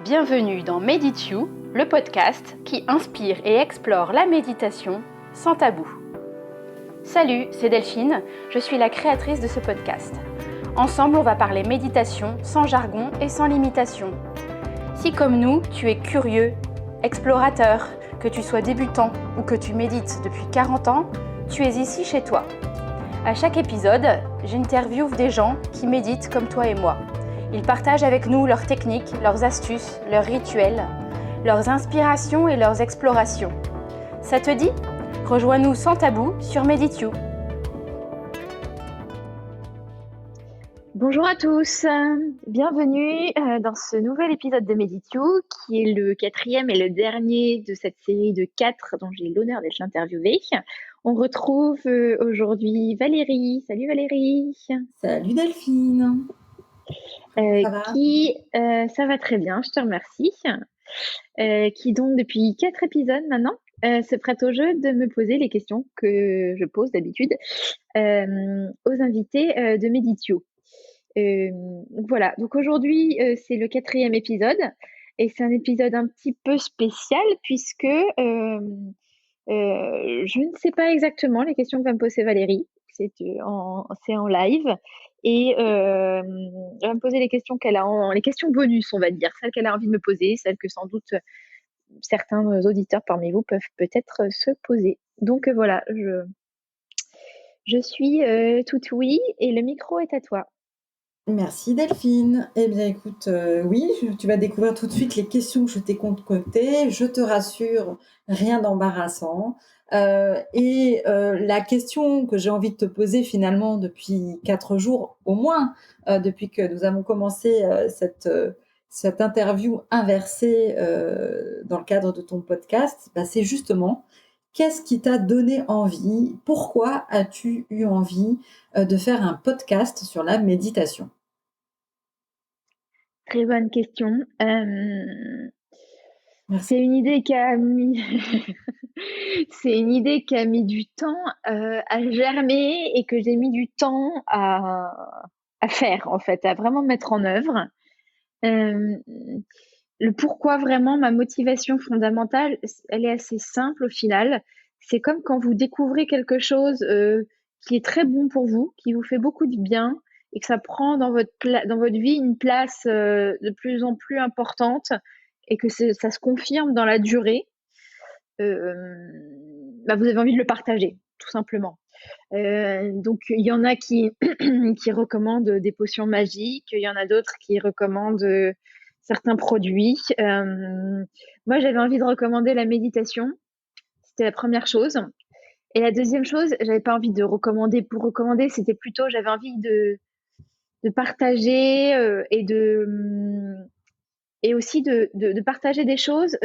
Bienvenue dans Medit You, le podcast qui inspire et explore la méditation sans tabou. Salut, c'est Delphine, je suis la créatrice de ce podcast. Ensemble, on va parler méditation sans jargon et sans limitation. Si comme nous, tu es curieux, explorateur, que tu sois débutant ou que tu médites depuis 40 ans, tu es ici chez toi. À chaque épisode, j'interviewe des gens qui méditent comme toi et moi. Ils partagent avec nous leurs techniques, leurs astuces, leurs rituels, leurs inspirations et leurs explorations. Ça te dit ? Rejoins-nous sans tabou sur Medit You. Bonjour à tous, bienvenue dans ce nouvel épisode de Medit You qui est le 4e et le dernier de cette série de 4 dont j'ai l'honneur d'être l'interviewée. On retrouve aujourd'hui Valérie. Salut Valérie. Salut Delphine. Ça va très bien, je te remercie. Qui donc depuis 4 épisodes maintenant se prête au jeu de me poser les questions que je pose d'habitude aux invités de Medit You. Voilà, donc aujourd'hui c'est le 4e épisode et c'est un épisode un petit peu spécial puisque je ne sais pas exactement les questions que va me poser Valérie, c'est en live et elle va me poser les questions les questions bonus on va dire, celles qu'elle a envie de me poser, celles que sans doute certains auditeurs parmi vous peuvent peut-être se poser. Donc voilà, je suis toute oui et le micro est à toi. Merci Delphine. Eh bien écoute, oui, tu vas découvrir tout de suite les questions que je t'ai concoctées. Je te rassure, rien d'embarrassant. La question que j'ai envie de te poser finalement depuis 4 jours au moins, depuis que nous avons commencé cette interview inversée dans le cadre de ton podcast, c'est justement qu'est-ce qui t'a donné envie? Pourquoi as-tu eu envie de faire un podcast sur la méditation? Très bonne question. C'est une idée qui a mis du temps à germer et que j'ai mis du temps à faire en fait, à vraiment mettre en œuvre. Le pourquoi vraiment, ma motivation fondamentale, elle est assez simple au final. C'est comme quand vous découvrez quelque chose qui est très bon pour vous, qui vous fait beaucoup de bien et que ça prend dans votre vie une place de plus en plus importante et que ça se confirme dans la durée. Vous avez envie de le partager, tout simplement. Donc il y en a qui recommandent des potions magiques, il y en a d'autres qui recommandent certains produits. Moi, j'avais envie de recommander la méditation. C'était la première chose. Et la deuxième chose, j'avais pas envie de recommander pour recommander, c'était plutôt j'avais envie de partager et aussi de partager des choses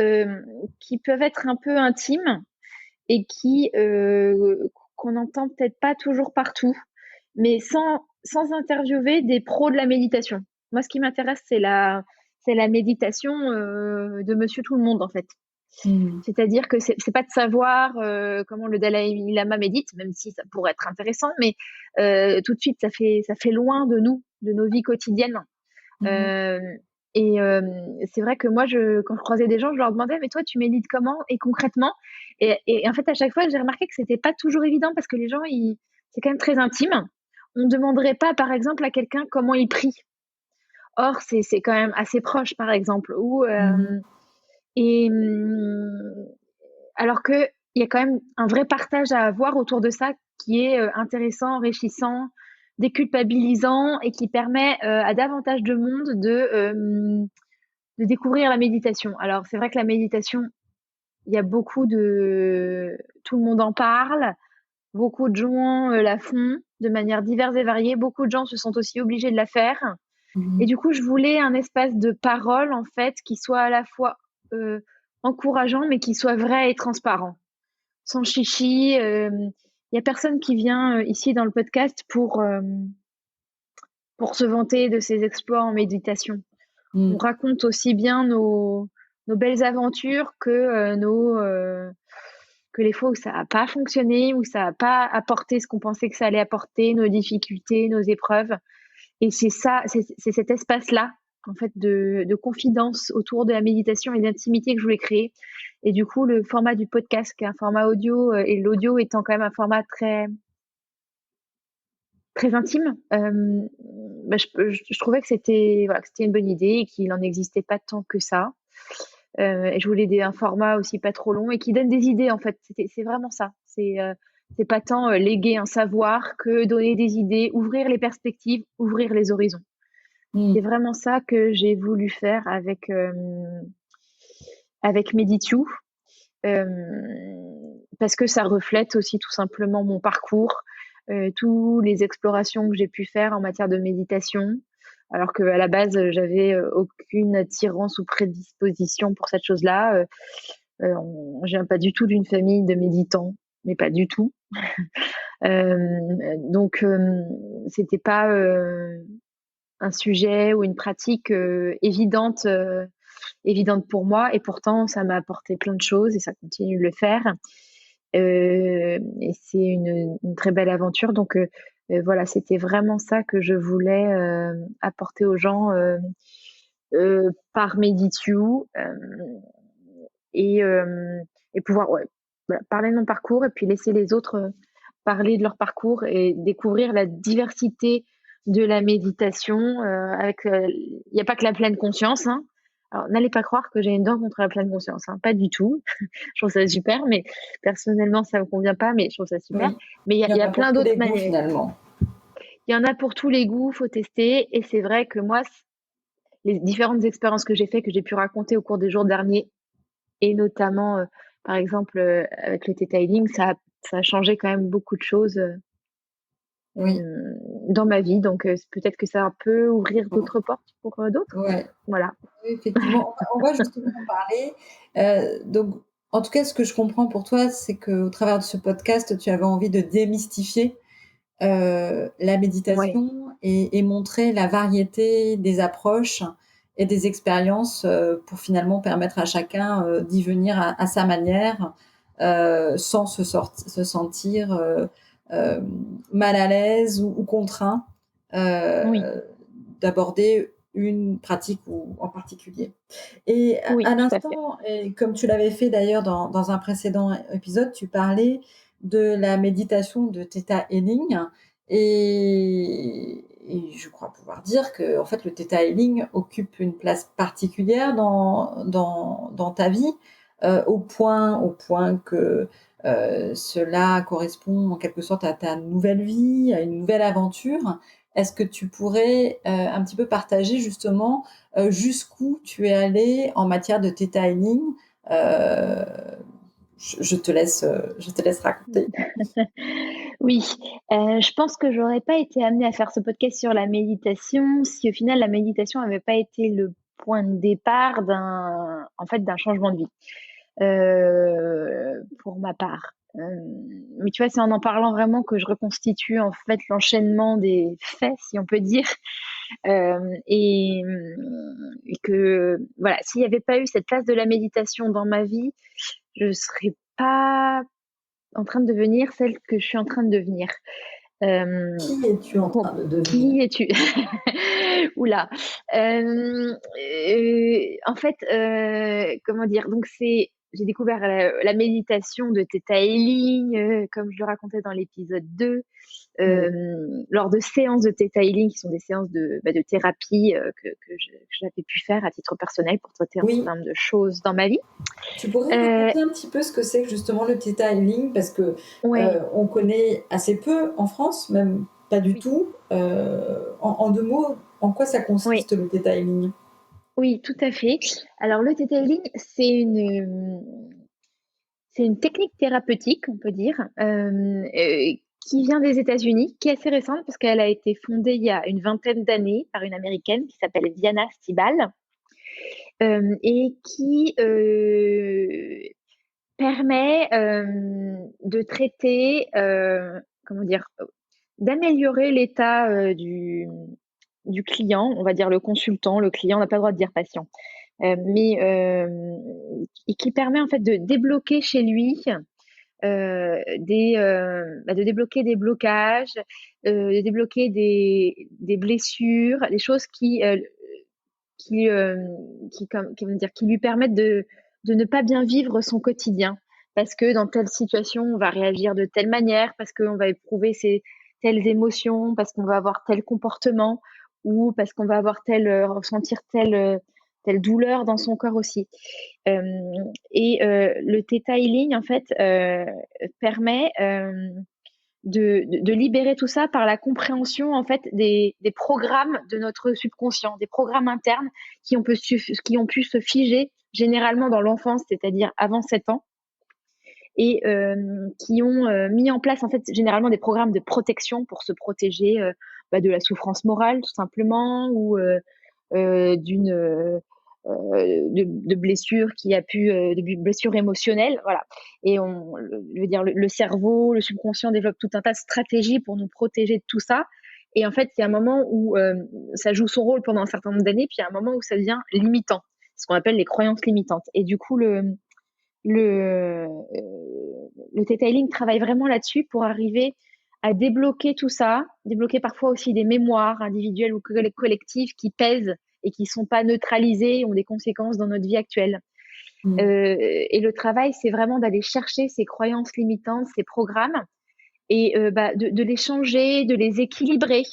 qui peuvent être un peu intimes et qu'on n'entend peut-être pas toujours partout, mais sans interviewer des pros de la méditation. Moi, ce qui m'intéresse, c'est la méditation de Monsieur Tout le Monde, en fait. C'est-à-dire que c'est pas de savoir comment le Dalai Lama médite, même si ça pourrait être intéressant, mais tout de suite, ça fait loin de nous, de nos vies quotidiennes. C'est vrai que moi, quand je croisais des gens, je leur demandais, mais toi, tu médites comment et concrètement? Et en fait, à chaque fois, j'ai remarqué que c'était pas toujours évident parce que les gens, c'est quand même très intime. On ne demanderait pas, par exemple, à quelqu'un comment il prie. Or, c'est quand même assez proche, par exemple. Alors qu'il y a quand même un vrai partage à avoir autour de ça qui est intéressant, enrichissant, déculpabilisant et qui permet à davantage de monde de découvrir la méditation. Alors, c'est vrai que la méditation, il y a tout le monde en parle, beaucoup de gens la font de manière diverse et variée, beaucoup de gens se sentent aussi obligés de la faire. Et du coup, je voulais un espace de parole, en fait, qui soit à la fois encourageant, mais qui soit vrai et transparent. Sans chichi. Il y a personne qui vient ici dans le podcast pour se vanter de ses exploits en méditation. On raconte aussi bien nos belles aventures que que les fois où ça n'a pas fonctionné, où ça n'a pas apporté ce qu'on pensait que ça allait apporter, nos difficultés, nos épreuves. Et c'est ça, c'est cet espace-là en fait, de confidence autour de la méditation et d'intimité que je voulais créer. Et du coup, le format du podcast, qui est un format audio, et l'audio étant quand même un format très intime, bah, je trouvais que c'était voilà, que c'était une bonne idée et qu'il en existait pas tant que ça. Et je voulais un format aussi pas trop long et qui donne des idées en fait. C'est vraiment ça. C'est pas tant léguer un savoir que donner des idées, ouvrir les perspectives, ouvrir les horizons. C'est Mmh. vraiment ça que j'ai voulu faire avec Medityou, parce que ça reflète aussi tout simplement mon parcours, tous les explorations que j'ai pu faire en matière de méditation, alors qu'à la base, j'avais aucune attirance ou prédisposition pour cette chose-là. Je viens pas du tout d'une famille de méditants, mais pas du tout. Donc, c'était pas un sujet ou une pratique évidente pour moi, et pourtant ça m'a apporté plein de choses et ça continue de le faire. Et c'est une très belle aventure. Donc voilà, c'était vraiment ça que je voulais apporter aux gens par Medityou, et, euh, et pouvoir voilà, parler de mon parcours et puis laisser les autres parler de leur parcours et découvrir la diversité de la méditation. Il n'y a pas que la pleine conscience, hein. Alors, n'allez pas croire que j'ai une dent contre la pleine conscience, hein, pas du tout. Je trouve ça super, mais personnellement, ça me convient pas, mais je trouve ça super. Oui, Mais il y il en y a a pour plein tous d'autres les goûts manières. finalement. Il y en a pour tous les goûts, faut tester. Et c'est vrai que moi, les différentes expériences que j'ai faites, que j'ai pu raconter au cours des jours derniers, et notamment, par exemple, avec le Theta Healing, ça a changé quand même beaucoup de choses Oui. dans ma vie. Donc, peut-être que ça peut ouvrir d'autres portes pour d'autres. Ouais. Voilà. Oui, effectivement, on va justement en parler. Donc, en tout cas, ce que je comprends pour toi, c'est qu'au travers de ce podcast, tu avais envie de démystifier la Ouais. méditation et montrer la variété des approches et des expériences pour finalement permettre à chacun d'y venir à sa manière, sans se sentir euh, mal à l'aise ou contraint Oui. d'aborder une pratique en particulier. Et Oui, à tout à fait. l'instant, et comme tu l'avais fait d'ailleurs dans un précédent épisode, tu parlais de la méditation de Theta Healing. Et je crois pouvoir dire que en fait, le Theta Healing occupe une place particulière dans ta vie, au point que cela correspond en quelque sorte à ta nouvelle vie, à une nouvelle aventure. Est-ce que tu pourrais un petit peu partager justement jusqu'où tu es allé en matière de Theta Healing? Euh, je te laisse raconter. Oui, je pense que j'aurais pas été amenée à faire ce podcast sur la méditation si au final la méditation avait pas été le point de départ d'un changement de vie, pour ma part. Mais tu vois, c'est en parlant vraiment que je reconstitue en fait l'enchaînement des faits, si on peut dire. Et que voilà, s'il n'y avait pas eu cette place de la méditation dans ma vie, je serais pas en train de devenir celle que je suis en train de devenir. Euh, Qui es-tu en train de devenir? qui es-tu? Oula. En fait, comment dire? Donc j'ai découvert la méditation de Theta Healing, comme je le racontais dans l'épisode 2, Oui. lors de séances de Theta Healing, qui sont des séances de thérapie que j'avais pu faire à titre personnel pour traiter un Oui, certain nombre de choses dans ma vie. tu pourrais Euh, raconter un petit peu ce que c'est que justement le Theta Healing parce que ouais, on connaît assez peu en France, même pas du oui, tout. En deux mots, en quoi ça oui. consiste le Theta Healing? Oui, tout à fait. Alors, le detailing, c'est une technique thérapeutique, on peut dire, qui vient des États-Unis, qui est assez récente parce qu'elle a été fondée il y a une vingtaine d'années par une Américaine qui s'appelle Diana Stibal, et qui permet de traiter, comment dire, d'améliorer l'état du client, on va dire le consultant, le client, on n'a pas le droit de dire patient, mais et qui permet en fait de débloquer chez lui de débloquer des blocages, de débloquer des blessures, des choses qui lui permettent de ne pas bien vivre son quotidien. Parce que dans telle situation, on va réagir de telle manière, parce qu'on va éprouver telles émotions, parce qu'on va avoir tel comportement, ou parce qu'on va ressentir telle douleur dans son corps aussi. Le Theta Healing, en fait, permet de libérer tout ça par la compréhension en fait des programmes de notre subconscient, des programmes internes qui ont pu se figer généralement dans l'enfance, c'est-à-dire avant 7 ans, et qui ont mis en place en fait généralement des programmes de protection pour se protéger de la souffrance morale tout simplement, ou de blessures de blessures émotionnelles, voilà. Et je veux dire, le cerveau, le subconscient développe tout un tas de stratégies pour nous protéger de tout ça. Et en fait, il y a un moment où ça joue son rôle pendant un certain nombre d'années, puis il y a un moment où ça devient limitant, ce qu'on appelle les croyances limitantes. Et du coup, le Theta Healing travaille vraiment là-dessus pour arriver à débloquer tout ça, débloquer parfois aussi des mémoires individuelles ou collectives qui pèsent et qui ne sont pas neutralisées, ont des conséquences dans notre vie actuelle. Et le travail, c'est vraiment d'aller chercher ces croyances limitantes, ces programmes, et de les changer, de les équilibrer.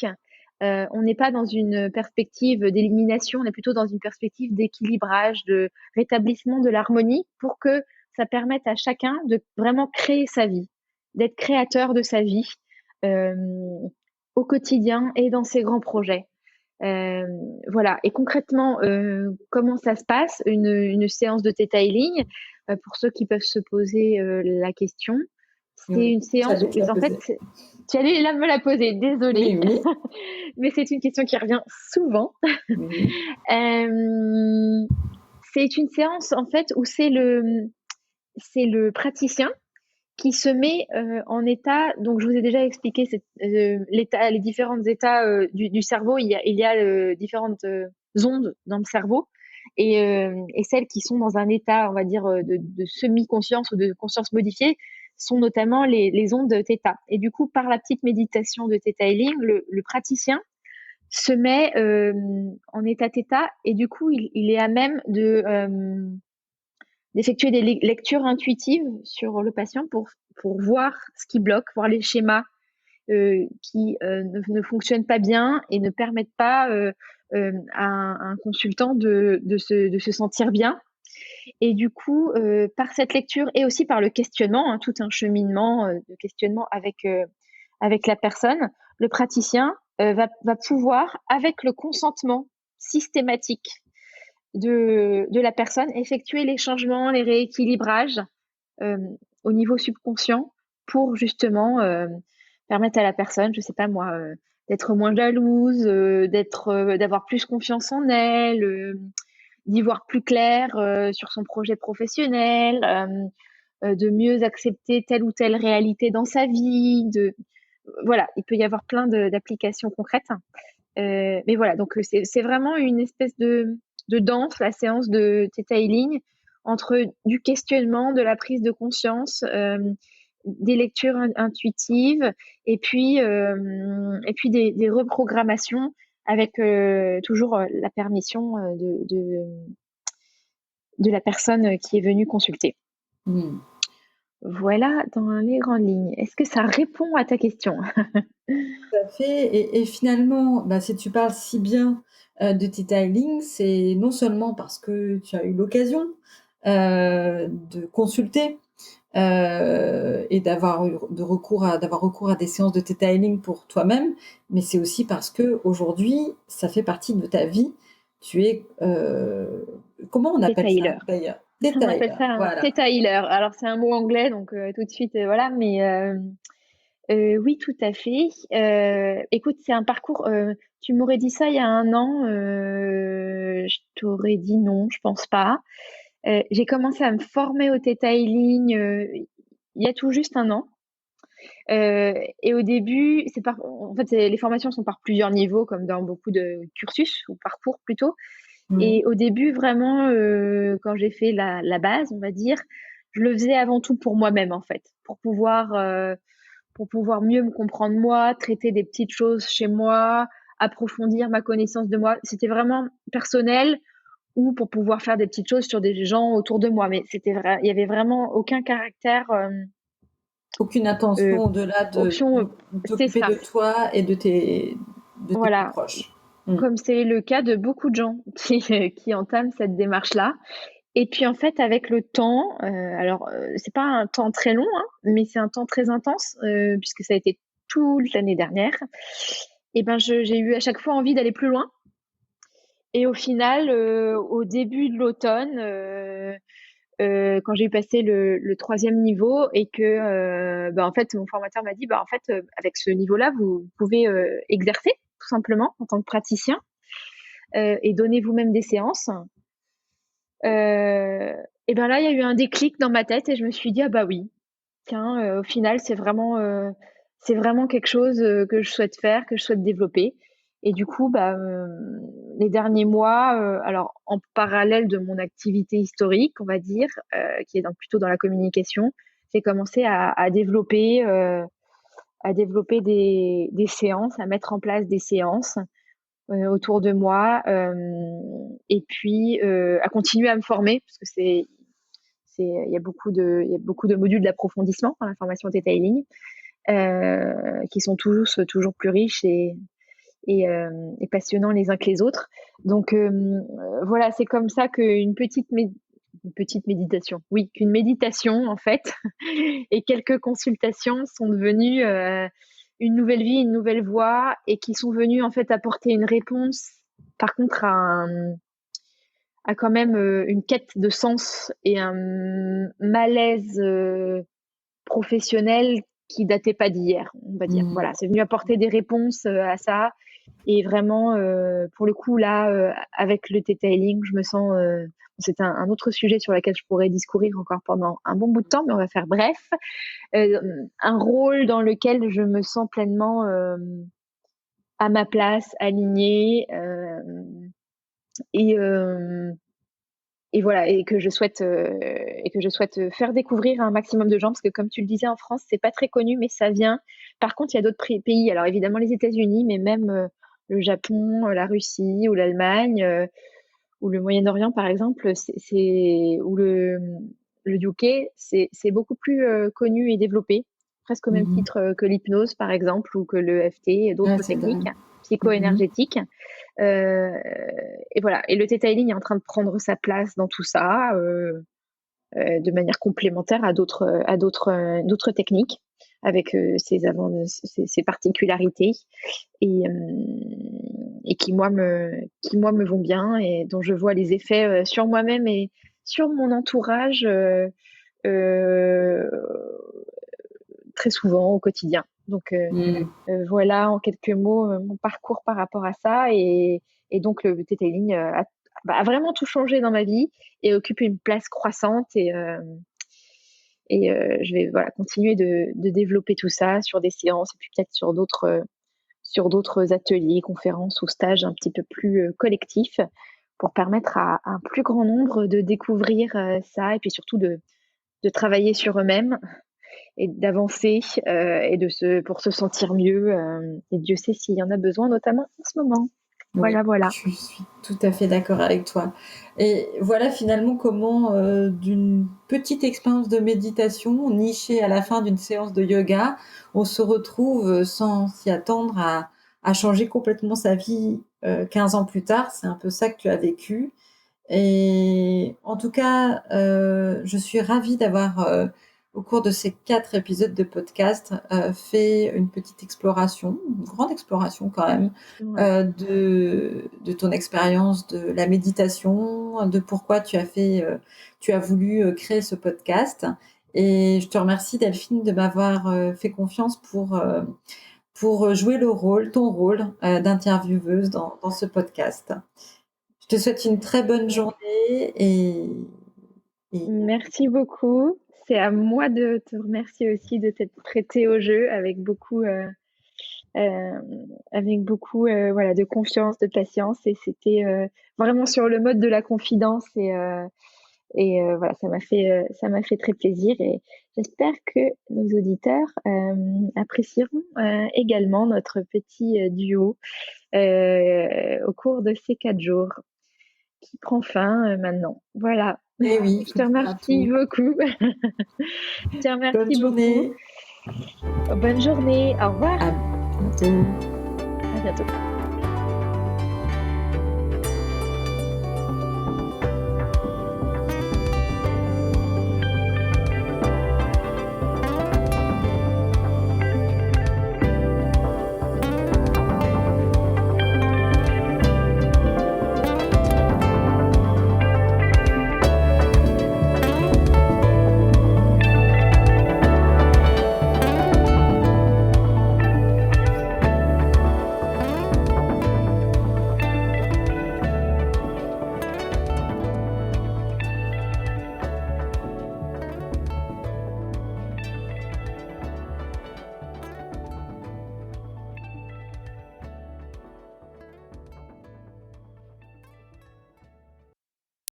On n'est pas dans une perspective d'élimination, on est plutôt dans une perspective d'équilibrage, de rétablissement de l'harmonie, pour que ça permette à chacun de vraiment créer sa vie, d'être créateur de sa vie au quotidien et dans ses grands projets. Voilà. Et concrètement, comment ça se passe, une séance de Theta Healing, pour ceux qui peuvent se poser la question. C'est une séance où, en fait, tu allais là me la poser, désolée. Oui. Mais c'est une question qui revient souvent. Oui. C'est une séance, en fait, où c'est le praticien qui se met en état. Donc, je vous ai déjà expliqué les différents états du cerveau. Il y a différentes ondes dans le cerveau. Et celles qui sont dans un état, on va dire, de semi-conscience ou de conscience modifiée, sont notamment les ondes Theta. Et du coup, par la petite méditation de Theta Healing, le praticien se met en état Theta, et du coup, il est à même d'effectuer des lectures intuitives sur le patient pour voir ce qui bloque, voir les schémas qui ne fonctionnent pas bien et ne permettent pas à un consultant de se sentir bien. Et du coup, par cette lecture et aussi par le questionnement, hein, tout un cheminement de questionnement avec la personne, le praticien va pouvoir, avec le consentement systématique de la personne, effectuer les changements, les rééquilibrages euh, au niveau subconscient pour justement permettre à la personne, je sais pas moi, d'être moins jalouse, d'avoir plus confiance en elle, d'y voir plus clair sur son projet professionnel, de mieux accepter telle ou telle réalité dans sa vie. Voilà, il peut y avoir plein d'applications concrètes. Mais voilà, donc c'est vraiment une espèce de danse, la séance de Theta Healing, entre du questionnement, de la prise de conscience, des lectures intuitives, et puis des reprogrammations avec toujours la permission de la personne qui est venue consulter. Voilà dans les grandes lignes. Est-ce que ça répond à ta question? Tout à fait. Et finalement, si tu parles si bien de Theta Healing, c'est non seulement parce que tu as eu l'occasion de consulter et d'avoir recours à des séances de Theta Healing pour toi-même, mais c'est aussi parce que aujourd'hui, ça fait partie de ta vie. Tu es comment on appelle ça d'ailleurs? On appelle ça un Theta Healer. Alors c'est un mot anglais, donc tout de suite voilà, mais oui, tout à fait. Écoute, c'est un parcours. Tu m'aurais dit ça il y a un an, je t'aurais dit non, je pense pas. J'ai commencé à me former au Theta Healing il y a tout juste un an. Et au début, en fait, les formations sont par plusieurs niveaux, comme dans beaucoup de cursus ou parcours plutôt. Et au début, vraiment, quand j'ai fait la base, on va dire, je le faisais avant tout pour moi-même, en fait, pour pouvoir mieux me comprendre moi, traiter des petites choses chez moi, approfondir ma connaissance de moi. C'était vraiment personnel ou pour pouvoir faire des petites choses sur des gens autour de moi. Mais il y avait vraiment aucun caractère, Aucune intention au-delà option. de C'est t'occuper ça. de toi et de tes plus Voilà. proches. Mmh. Comme c'est le cas de beaucoup de gens qui entament cette démarche-là. Et puis en fait, avec le temps, alors, c'est pas un temps très long, hein, mais c'est un temps très intense, puisque ça a été toute l'année dernière. Et ben, j'ai eu à chaque fois envie d'aller plus loin. Et au final, au début de l'automne, quand j'ai passé le 3e niveau et que, bah, en fait, mon formateur m'a dit: «Bah, en fait, avec ce niveau-là, vous pouvez, exercer tout simplement en tant que praticien, et donner vous-même des séances». Et ben là, il y a eu un déclic dans ma tête et je me suis dit: «Ah bah oui, tiens, au final, c'est vraiment quelque chose, que je souhaite faire, que je souhaite développer». Et du coup, bah, les derniers mois, alors en parallèle de mon activité historique, on va dire, qui est plutôt dans la communication, j'ai commencé à développer des séances, à mettre en place des séances, autour de moi, et puis, à continuer à me former parce que il y a beaucoup de modules d'approfondissement dans la formation detailing, qui sont tous toujours plus riches et passionnants les uns que les autres. Donc, voilà, c'est comme ça une petite méditation, oui, qu'une méditation en fait et quelques consultations sont devenues, une nouvelle vie, une nouvelle voie et qui sont venues en fait apporter une réponse, par contre à quand même, une quête de sens et un malaise, professionnel qui datait pas d'hier, on va dire. Mmh. Voilà, c'est venu apporter des réponses, à ça et vraiment, pour le coup là, avec le detailing, je me sens, c'est un autre sujet sur lequel je pourrais discourir encore pendant un bon bout de temps, mais on va faire bref. Un rôle dans lequel je me sens pleinement, à ma place, alignée, et hem et voilà et que je souhaite, faire découvrir à un maximum de gens parce que comme tu le disais en France, c'est pas très connu mais ça vient. Par contre, il y a d'autres pays, alors évidemment les États-Unis, mais même, le Japon, la Russie ou l'Allemagne, ou le Moyen-Orient par exemple, c'est ou le UK, c'est beaucoup plus, connu et développé, presque au même Mmh. titre, que l'hypnose par exemple ou que le EFT et Ouais, d'autres c'est dingue. techniques Mmh. psycho-énergétiques. Heu et voilà et le detailing est en train de prendre sa place dans tout ça, de manière complémentaire d'autres techniques avec, ses particularités et qui moi me vont bien et dont je vois les effets, sur moi-même et sur mon entourage, heu, très souvent au quotidien. Donc, Mmh. voilà en quelques mots, mon parcours par rapport à ça et donc le detailing, a vraiment tout changé dans ma vie et occupe une place croissante et je vais voilà continuer de développer tout ça sur des séances et puis peut-être sur d'autres ateliers, conférences ou stages un petit peu plus, collectifs pour permettre à un plus grand nombre de découvrir, ça et puis surtout de travailler sur eux-mêmes et d'avancer, et pour se sentir mieux, et Dieu sait s'il y en a besoin, notamment en ce moment. Oui, Voilà, voilà. je suis tout à fait d'accord avec toi et voilà finalement comment, d'une petite expérience de méditation nichée à la fin d'une séance de yoga, on se retrouve, sans s'y attendre à changer complètement sa vie, 15 ans plus tard. C'est un peu ça que tu as vécu et en tout cas, je suis ravie d'avoir, au cours de ces 4 épisodes de podcast, fait une petite exploration, une grande exploration quand même, Ouais. de ton expérience de la méditation, de pourquoi tu as voulu, créer ce podcast et je te remercie Delphine de m'avoir, fait confiance pour jouer ton rôle, d'intervieweuse dans ce podcast. Je te souhaite une très bonne journée et Merci beaucoup. C'est à moi de te remercier aussi de t'être prêtée au jeu avec beaucoup, voilà, de confiance, de patience et c'était, vraiment sur le mode de la confidence Et voilà, ça m'a fait très plaisir et j'espère que nos auditeurs apprécieront également notre petit duo au cours de ces 4 jours qui prend fin maintenant. Voilà. Eh oui, il Je faut te dire à remercie tout. beaucoup. Je te Bonne remercie beaucoup. journée, Bonne journée. Au revoir. à bientôt. À bientôt.